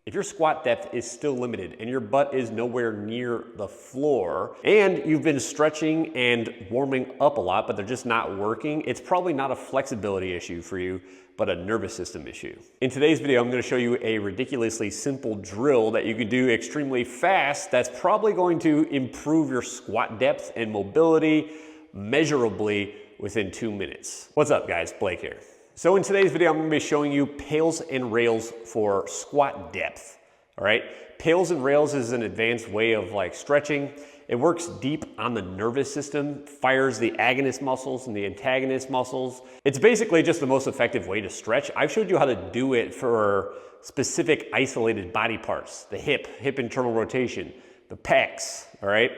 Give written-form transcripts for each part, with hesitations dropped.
If your squat depth is still limited and your butt is nowhere near the floor and you've been stretching and warming up a lot, but they're just not working, it's probably not a flexibility issue for you, but a nervous system issue. In today's video, I'm going to show you a ridiculously simple drill that you can do extremely fast that's probably going to improve your squat depth and mobility measurably within 2 minutes. What's up guys, Blake here. So in today's video, I'm going to be showing you PAILS and RAILS for squat depth, all right? PAILS and RAILS is an advanced way of stretching. It works deep on the nervous system, fires the agonist muscles and the antagonist muscles. It's basically just the most effective way to stretch. I've showed you how to do it for specific isolated body parts, the hip internal rotation, the pecs, all right?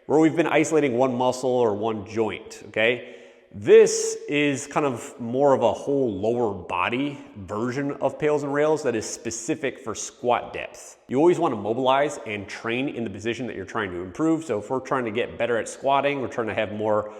Where we've been isolating one muscle or one joint, okay? This is kind of more of a whole lower body version of PAILS and RAILS that is specific for squat depth. You always want to mobilize and train in the position that you're trying to improve. So if we're trying to get better at squatting, we're trying to have more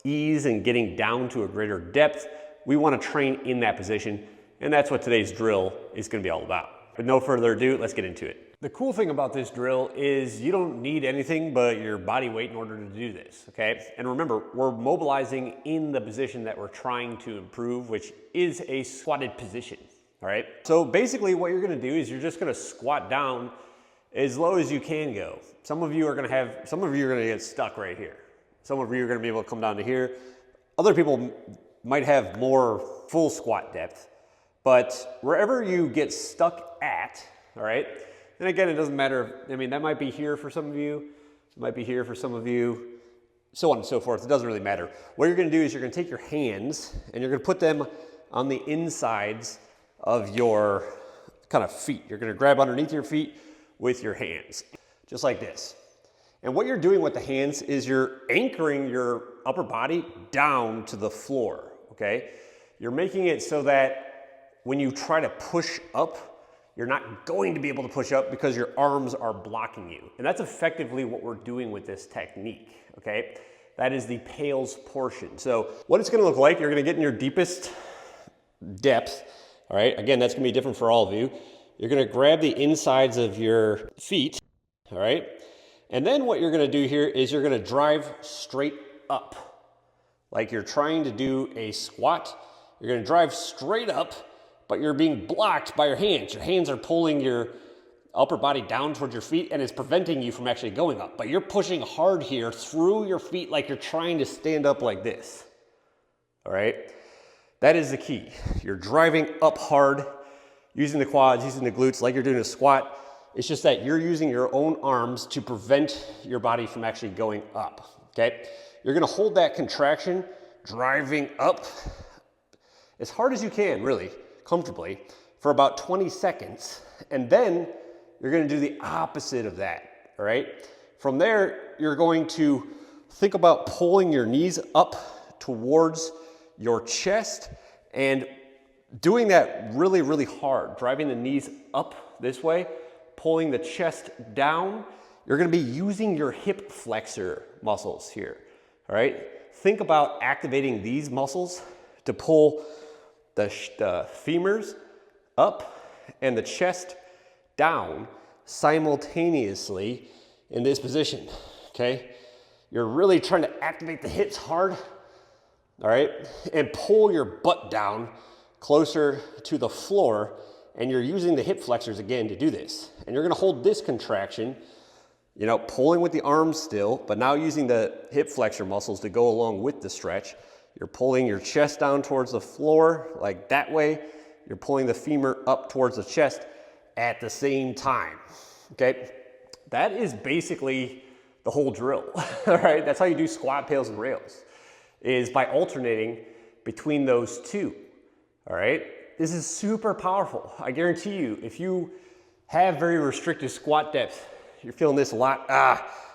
ease and getting down to a greater depth, we want to train in that position. And that's what today's drill is going to be all about. With no further ado, let's get into it. The cool thing about this drill is you don't need anything but your body weight in order to do this, okay? And remember, we're mobilizing in the position that we're trying to improve, which is a squatted position, all right? So basically what you're gonna do is you're just gonna squat down as low as you can go. Some of you are gonna get stuck right here. Some of you are gonna be able to come down to here. Other people might have more full squat depth, but wherever you get stuck at, all right? And again, it doesn't matter. I mean, that might be here for some of you. It might be here for some of you, so on and so forth. It doesn't really matter. What you're going to do is you're going to take your hands and you're going to put them on the insides of your kind of feet. You're going to grab underneath your feet with your hands, just like this. And what you're doing with the hands is you're anchoring your upper body down to the floor, okay? You're making it so that when you try to push up, you're not going to be able to push up because your arms are blocking you. And that's effectively what we're doing with this technique, okay? That is the PAILS portion. So what it's gonna look like, you're gonna get in your deepest depth, all right? Again, that's gonna be different for all of you. You're gonna grab the insides of your feet, all right? And then what you're gonna do here is you're gonna drive straight up. Like you're trying to do a squat, you're gonna drive straight up, but you're being blocked by your hands. Your hands are pulling your upper body down towards your feet and it's preventing you from actually going up. But you're pushing hard here through your feet like you're trying to stand up like this. All right? That is the key. You're driving up hard, using the quads, using the glutes like you're doing a squat. It's just that you're using your own arms to prevent your body from actually going up. Okay? You're gonna hold that contraction, driving up as hard as you can, really, comfortably, for about 20 seconds. And then you're gonna do the opposite of that, all right? From there, you're going to think about pulling your knees up towards your chest and doing that really, really hard, driving the knees up this way, pulling the chest down. You're gonna be using your hip flexor muscles here, all right? Think about activating these muscles to pull the femurs up and the chest down simultaneously in this position, okay? You're really trying to activate the hips hard, all right? And pull your butt down closer to the floor, and you're using the hip flexors again to do this. And you're gonna hold this contraction, you know, pulling with the arms still, but now using the hip flexor muscles to go along with the stretch. You're pulling your chest down towards the floor like that way. You're pulling the femur up towards the chest at the same time, okay? That is basically the whole drill, all right? That's how you do squat, PAILS, and RAILS, is by alternating between those two, all right? This is super powerful. I guarantee you, if you have very restricted squat depth, you're feeling this a lot,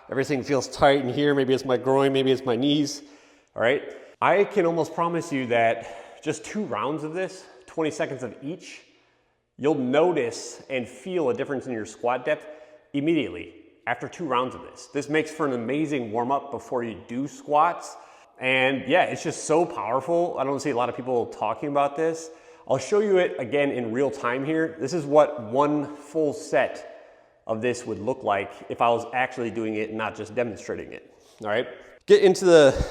everything feels tight in here, maybe it's my groin, maybe it's my knees, all right? I can almost promise you that just 2 rounds of this, 20 seconds of each, you'll notice and feel a difference in your squat depth immediately after 2 rounds of this. This makes for an amazing warm-up before you do squats. And yeah, it's just so powerful. I don't see a lot of people talking about this. I'll show you it again in real time here. This is what one full set of this would look like if I was actually doing it and not just demonstrating it. All right, get into the,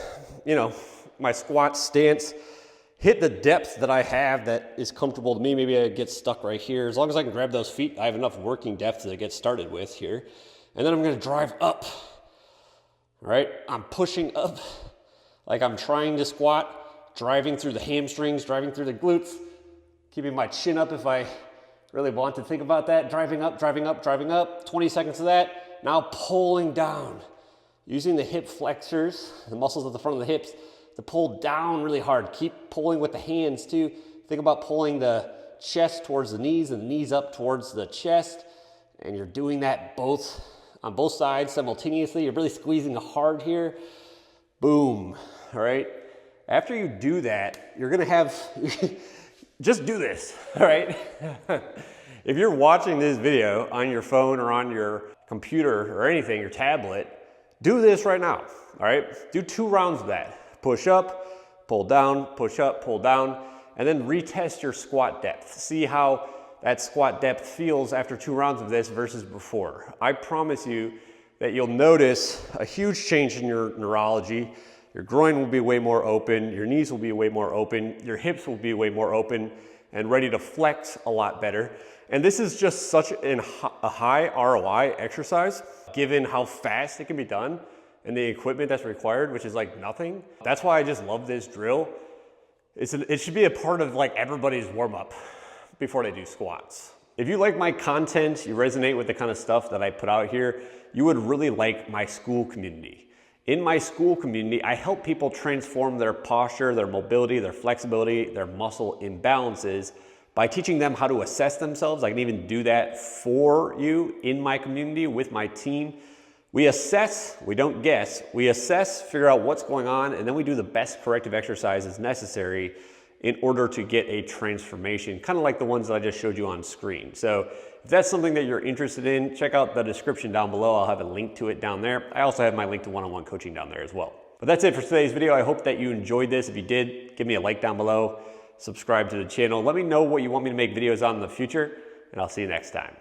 my squat stance, hit the depth that I have that is comfortable to me. Maybe I get stuck right here. As long as I can grab those feet, I have enough working depth to get started with here. And then I'm gonna drive up. All right, I'm pushing up like I'm trying to squat, driving through the hamstrings, driving through the glutes, keeping my chin up if I really want to think about that. Driving up, driving up, driving up. 20 seconds of that. Now pulling down. Using the hip flexors, the muscles at the front of the hips, to pull down really hard. Keep pulling with the hands too. Think about pulling the chest towards the knees and the knees up towards the chest. And you're doing that on both sides simultaneously. You're really squeezing hard here. Boom, all right? After you do that, you're gonna have, just do this, all right? If you're watching this video on your phone or on your computer or anything, your tablet, do this right now, all right? Do 2 rounds of that. Push up, pull down, push up, pull down, and then retest your squat depth. See how that squat depth feels after 2 rounds of this versus before. I promise you that you'll notice a huge change in your neurology. Your groin will be way more open, your knees will be way more open, your hips will be way more open and ready to flex a lot better. And this is just such a high ROI exercise, given how fast it can be done and the equipment that's required, which is like nothing. That's why I just love this drill. It should be a part of like everybody's warm up before they do squats. If you like my content, you resonate with the kind of stuff that I put out here, you would really like my school community. In my school community, I help people transform their posture, their mobility, their flexibility, their muscle imbalances by teaching them how to assess themselves. I can even do that for you in my community with my team. We assess, we don't guess, we assess, figure out what's going on, and then we do the best corrective exercises necessary in order to get a transformation, kind of like the ones that I just showed you on screen. So if that's something that you're interested in, check out the description down below. I'll have a link to it down there. I also have my link to one-on-one coaching down there as well. But that's it for today's video. I hope that you enjoyed this. If you did, give me a like down below, subscribe to the channel. Let me know what you want me to make videos on in the future, and I'll see you next time.